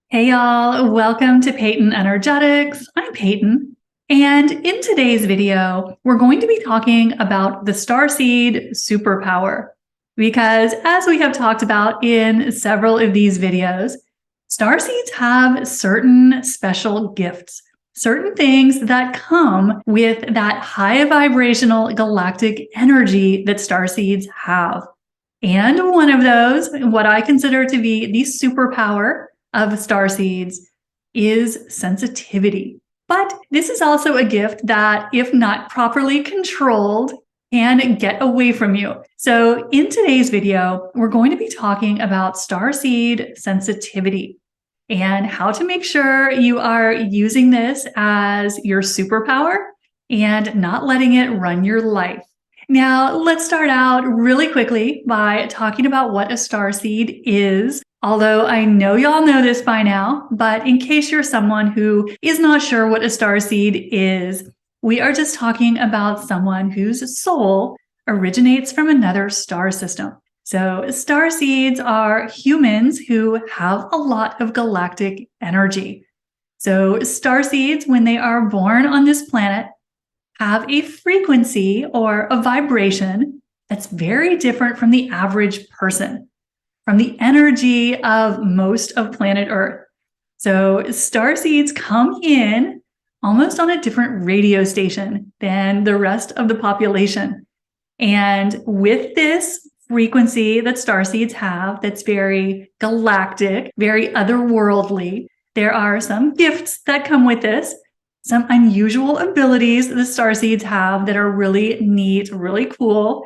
Hey y'all, welcome to Peyton Energetics. I'm Peyton, and in today's video, we're going to be talking about the Starseed superpower. Because as we have talked about in several of these videos, Starseeds have certain special gifts, certain things that come with that high vibrational galactic energy that Starseeds have. And one of those, what I consider to be the superpower of Starseeds, is sensitivity. But this is also a gift that, if not properly controlled, can get away from you. So in today's video, we're going to be talking about Starseed sensitivity and how to make sure you are using this as your superpower and not letting it run your life. Now, let's start out really quickly by talking about what a starseed is. Although I know y'all know this by now, but in case you're someone who is not sure what a starseed is, we are just talking about someone whose soul originates from another star system. So starseeds are humans who have a lot of galactic energy. So starseeds, when they are born on this planet, have a frequency or a vibration that's very different from the average person, from the energy of most of planet Earth. So starseeds come in almost on a different radio station than the rest of the population. And with this frequency that starseeds have, that's very galactic, very otherworldly, there are some gifts that come with this, some unusual abilities that the starseeds have that are really neat, really cool.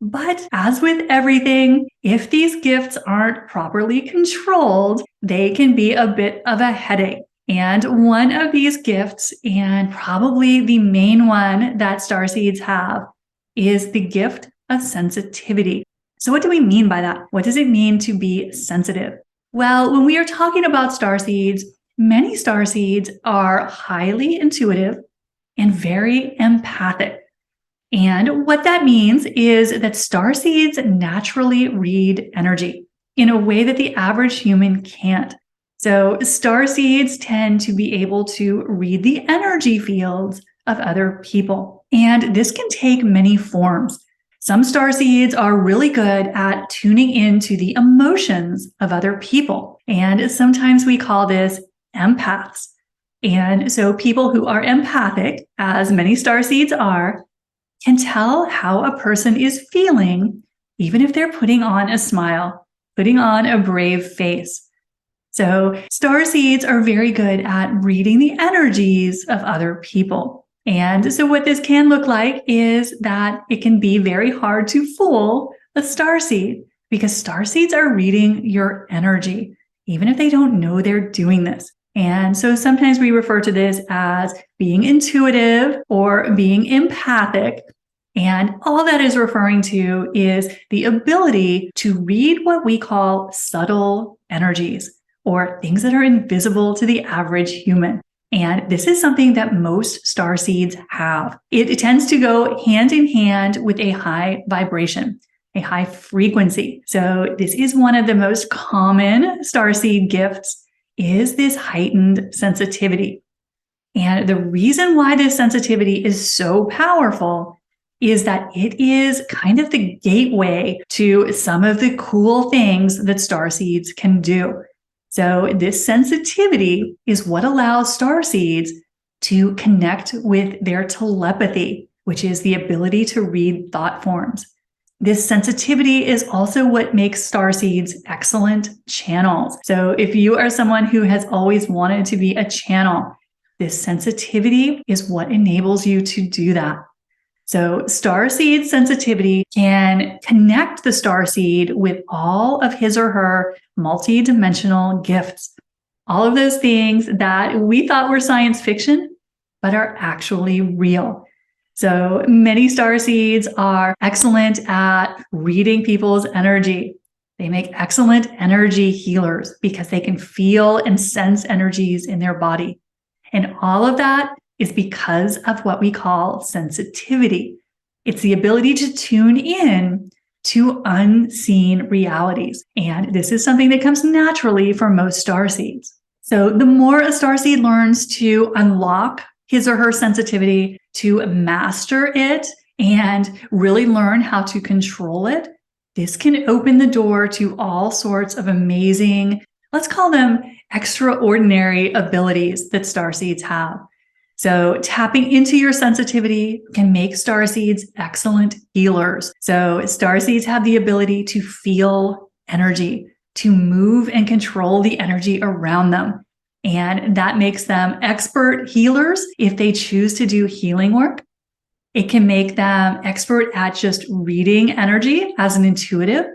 But as with everything, if these gifts aren't properly controlled, they can be a bit of a headache. And one of these gifts, and probably the main one that starseeds have, is the gift of sensitivity. So what do we mean by that? What does it mean to be sensitive? Well, when we are talking about starseeds, many starseeds are highly intuitive and very empathic. And what that means is that starseeds naturally read energy in a way that the average human can't. So starseeds tend to be able to read the energy fields of other people. And this can take many forms. Some starseeds are really good at tuning into the emotions of other people. And sometimes we call this empaths. And so people who are empathic, as many starseeds are, can tell how a person is feeling, even if they're putting on a smile, putting on a brave face. So starseeds are very good at reading the energies of other people. And so what this can look like is that it can be very hard to fool a starseed, because starseeds are reading your energy, even if they don't know they're doing this. And so sometimes we refer to this as being intuitive or being empathic. And all that is referring to is the ability to read what we call subtle energies, or things that are invisible to the average human. And this is something that most starseeds have. It tends to go hand in hand with a high vibration, a high frequency. So this is one of the most common starseed gifts, is this heightened sensitivity. And the reason why this sensitivity is so powerful is that it is kind of the gateway to some of the cool things that starseeds can do. So this sensitivity is what allows starseeds to connect with their telepathy, which is the ability to read thought forms. This sensitivity is also what makes starseeds excellent channels. So if you are someone who has always wanted to be a channel, this sensitivity is what enables you to do that. So starseed sensitivity can connect the starseed with all of his or her multidimensional gifts. All of those things that we thought were science fiction, but are actually real. So many starseeds are excellent at reading people's energy. They make excellent energy healers because they can feel and sense energies in their body. And all of that is because of what we call sensitivity. It's the ability to tune in to unseen realities. And this is something that comes naturally for most starseeds. So the more a starseed learns to unlock his or her sensitivity, to master it, and really learn how to control it, this can open the door to all sorts of amazing, let's call them extraordinary abilities that starseeds have. So tapping into your sensitivity can make starseeds excellent healers. So starseeds have the ability to feel energy, to move and control the energy around them. And that makes them expert healers if they choose to do healing work. It can make them expert at just reading energy as an intuitive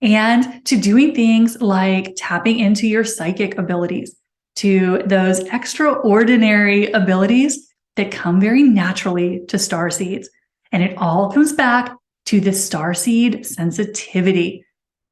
and to doing things like tapping into your psychic abilities, to those extraordinary abilities that come very naturally to starseeds. And it all comes back to the starseed sensitivity.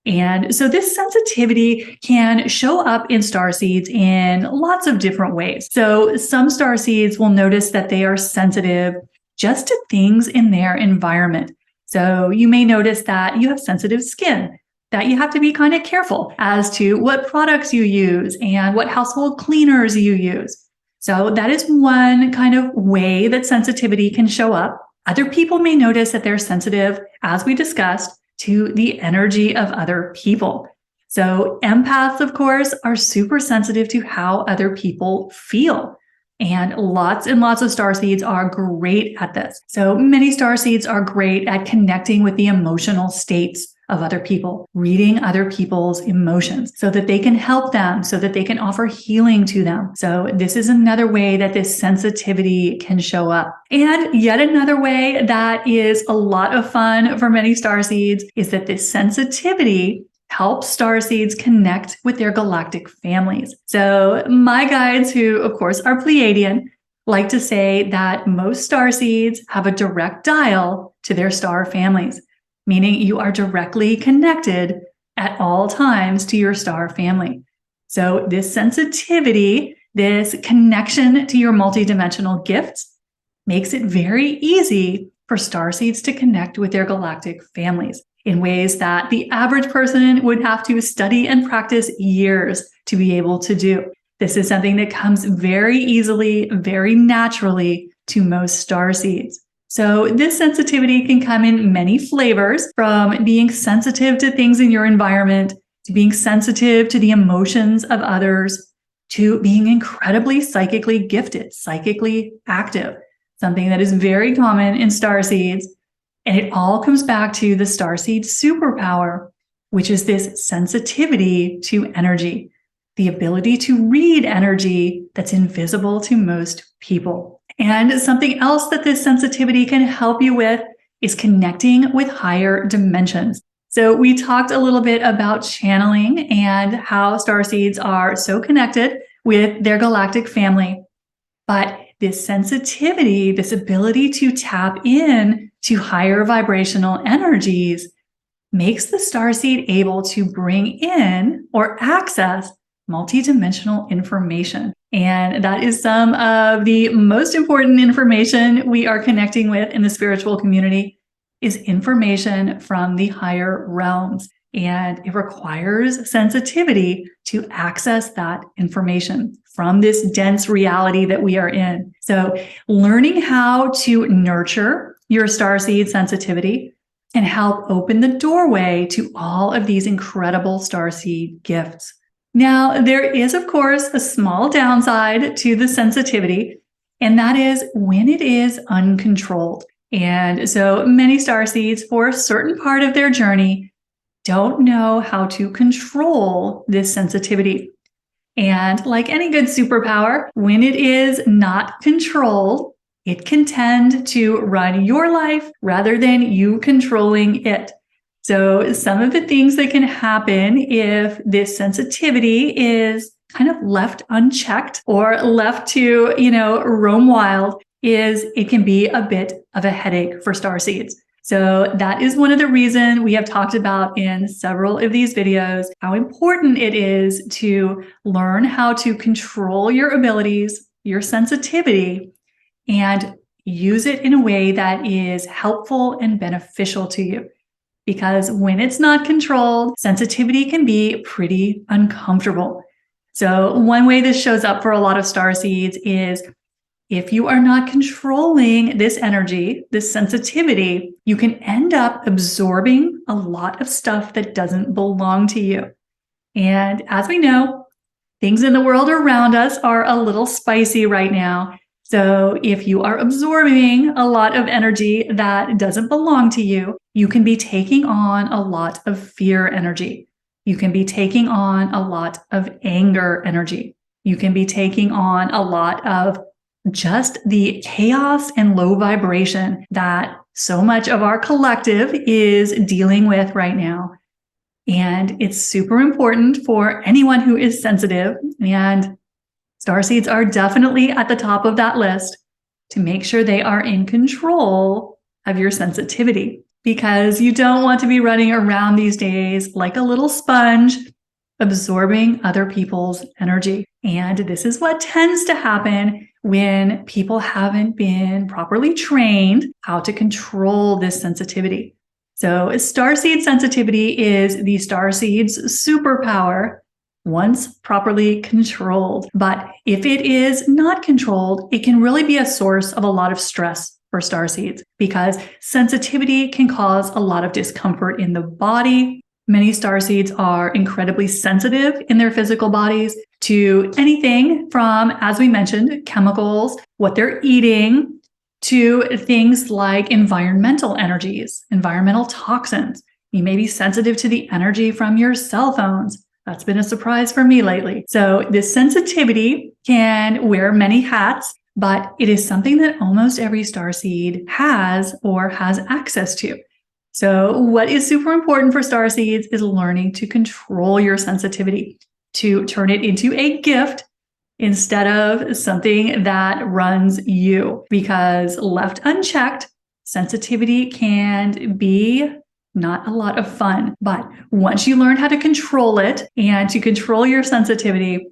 And so this sensitivity can show up in starseeds in lots of different ways. So some starseeds will notice that they are sensitive just to things in their environment. So you may notice that you have sensitive skin, that you have to be kind of careful as to what products you use and what household cleaners you use. So that is one kind of way that sensitivity can show up. Other people may notice that they're sensitive, as we discussed, to the energy of other people. So empaths, of course, are super sensitive to how other people feel. And lots of starseeds are great at this. So many starseeds are great at connecting with the emotional states of other people, reading other people's emotions so that they can help them, so that they can offer healing to them. So this is another way that this sensitivity can show up. And yet another way that is a lot of fun for many starseeds is that this sensitivity helps starseeds connect with their galactic families. So my guides, who of course are Pleiadian, like to say that most starseeds have a direct dial to their star families, meaning you are directly connected at all times to your star family. So this sensitivity, this connection to your multidimensional gifts, makes it very easy for starseeds to connect with their galactic families in ways that the average person would have to study and practice years to be able to do. This is something that comes very easily, very naturally to most starseeds. So this sensitivity can come in many flavors, from being sensitive to things in your environment, to being sensitive to the emotions of others, to being incredibly psychically gifted, psychically active, something that is very common in starseeds. And it all comes back to the starseed superpower, which is this sensitivity to energy, the ability to read energy that's invisible to most people. And something else that this sensitivity can help you with is connecting with higher dimensions. So we talked a little bit about channeling and how starseeds are so connected with their galactic family. But this sensitivity, this ability to tap in to higher vibrational energies, makes the starseed able to bring in or access multidimensional information. And that is some of the most important information we are connecting with in the spiritual community, is information from the higher realms. And it requires sensitivity to access that information from this dense reality that we are in. So learning how to nurture your starseed sensitivity can help open the doorway to all of these incredible starseed gifts. Now, there is, of course, a small downside to the sensitivity, and that is when it is uncontrolled. And so many starseeds, for a certain part of their journey, don't know how to control this sensitivity. And like any good superpower, when it is not controlled, it can tend to run your life rather than you controlling it. So some of the things that can happen if this sensitivity is kind of left unchecked or left to, roam wild, is it can be a bit of a headache for starseeds. So that is one of the reasons we have talked about in several of these videos, how important it is to learn how to control your abilities, your sensitivity, and use it in a way that is helpful and beneficial to you. Because when it's not controlled, sensitivity can be pretty uncomfortable. So one way this shows up for a lot of starseeds is if you are not controlling this energy, this sensitivity, you can end up absorbing a lot of stuff that doesn't belong to you. And as we know, things in the world around us are a little spicy right now. So if you are absorbing a lot of energy that doesn't belong to you, you can be taking on a lot of fear energy. You can be taking on a lot of anger energy. You can be taking on a lot of just the chaos and low vibration that so much of our collective is dealing with right now. And it's super important for anyone who is sensitive, and starseeds are definitely at the top of that list, to make sure they are in control of your sensitivity, because you don't want to be running around these days like a little sponge, absorbing other people's energy. And this is what tends to happen when people haven't been properly trained how to control this sensitivity. So Starseed Sensitivity is the Starseed's superpower once properly controlled. But if it is not controlled, it can really be a source of a lot of stress for starseeds, because sensitivity can cause a lot of discomfort in the body. Many starseeds are incredibly sensitive in their physical bodies to anything from, as we mentioned, chemicals, what they're eating, to things like environmental energies, environmental toxins. You may be sensitive to the energy from your cell phones. That's been a surprise for me lately. So this sensitivity can wear many hats, but it is something that almost every starseed has or has access to. So what is super important for starseeds is learning to control your sensitivity, to turn it into a gift instead of something that runs you. Because left unchecked, sensitivity can be not a lot of fun. But once you learn how to control it and to control your sensitivity,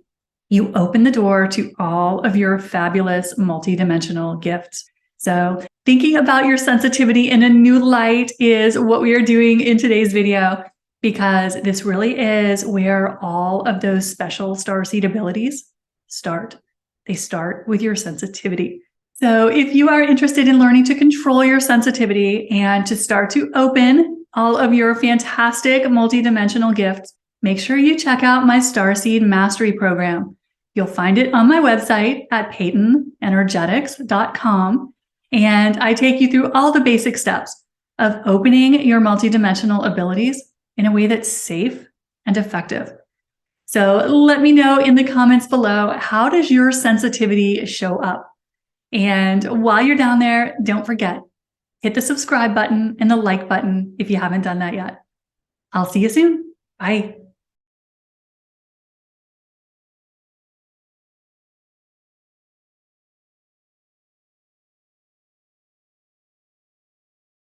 you open the door to all of your fabulous multidimensional gifts. So thinking about your sensitivity in a new light is what we are doing in today's video, because this really is where all of those special starseed abilities start. They start with your sensitivity. So if you are interested in learning to control your sensitivity and to start to open all of your fantastic multidimensional gifts, make sure you check out my Starseed Mastery Program. You'll find it on my website at peytonenergetics.com. And I take you through all the basic steps of opening your multidimensional abilities in a way that's safe and effective. So let me know in the comments below, how does your sensitivity show up? And while you're down there, don't forget, hit the subscribe button and the like button if you haven't done that yet. I'll see you soon. Bye.